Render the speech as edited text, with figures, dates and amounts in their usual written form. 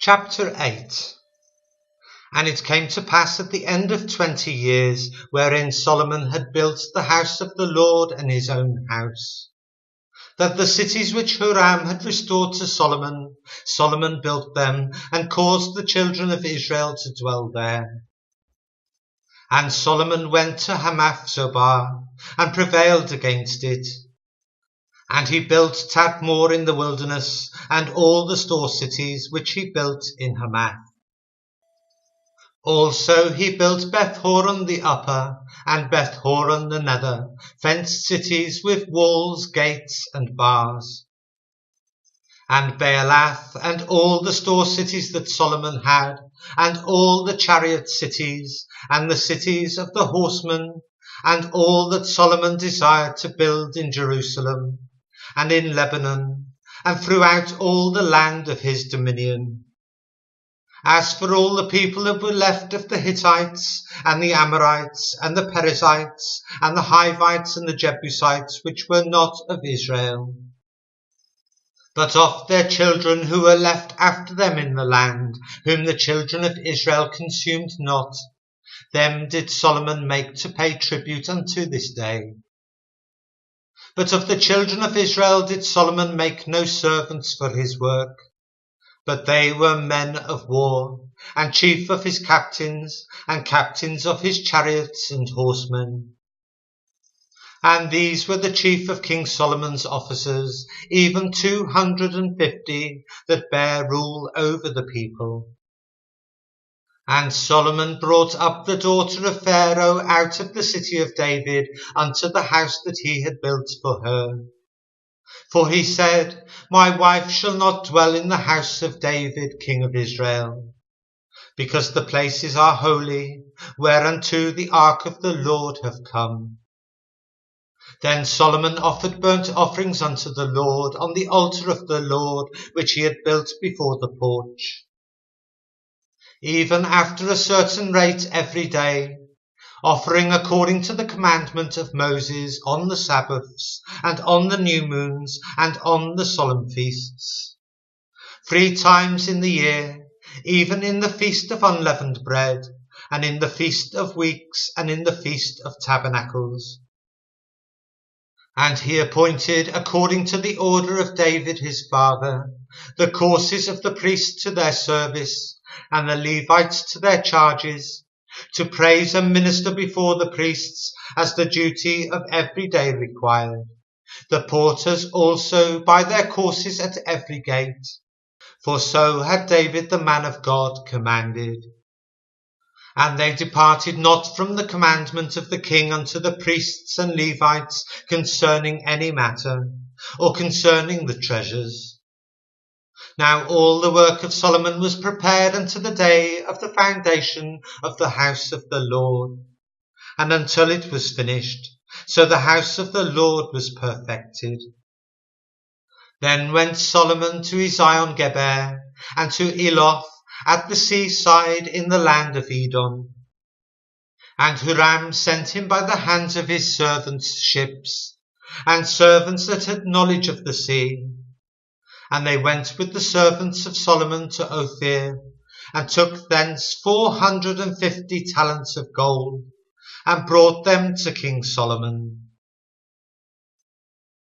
Chapter 8. And it came to pass at the end of 20 years, wherein Solomon had built the house of the Lord and his own house, that the cities which Huram had restored to Solomon, Solomon built them, and caused the children of Israel to dwell there. And Solomon went to Hamath Zobah, and prevailed against it. And he built Tadmor in the wilderness, and all the store cities which he built in Hamath. Also he built Beth-horon the upper, and Beth-horon the nether, fenced cities with walls, gates, and bars. And Baalath, and all the store cities that Solomon had, and all the chariot cities, and the cities of the horsemen, and all that Solomon desired to build in Jerusalem, and in Lebanon, and throughout all the land of his dominion. As for all the people that were left of the Hittites, and the Amorites, and the Perizzites, and the Hivites, and the Jebusites, which were not of Israel, but of their children who were left after them in the land, whom the children of Israel consumed not, them did Solomon make to pay tribute unto this day. But of the children of Israel did Solomon make no servants for his work, but they were men of war, and chief of his captains, and captains of his chariots and horsemen. And these were the chief of King Solomon's officers, even 250, that bare rule over the people. And Solomon brought up the daughter of Pharaoh out of the city of David unto the house that he had built for her. For he said, My wife shall not dwell in the house of David, king of Israel, because the places are holy, whereunto the ark of the Lord hath come. Then Solomon offered burnt offerings unto the Lord on the altar of the Lord, which he had built before the porch, even after a certain rate every day, offering according to the commandment of Moses on the Sabbaths, and on the new moons, and on the solemn feasts, 3 times in the year, even in the feast of unleavened bread, and in the feast of weeks, and in the feast of tabernacles. And he appointed, according to the order of David his father, the courses of the priests to their service, and the Levites to their charges, to praise and minister before the priests, as the duty of every day required, the porters also by their courses at every gate, for so had David the man of God commanded. And they departed not from the commandment of the king unto the priests and Levites concerning any matter, or concerning the treasures. Now all the work of Solomon was prepared unto the day of the foundation of the house of the Lord, and until it was finished, so the house of the Lord was perfected. Then went Solomon to Ezion-Geber, and to Eloth, at the seaside in the land of Edom. And Huram sent him by the hands of his servants' ships, and servants that had knowledge of the sea. And they went with the servants of Solomon to Ophir, and took thence 450 talents of gold, and brought them to King Solomon.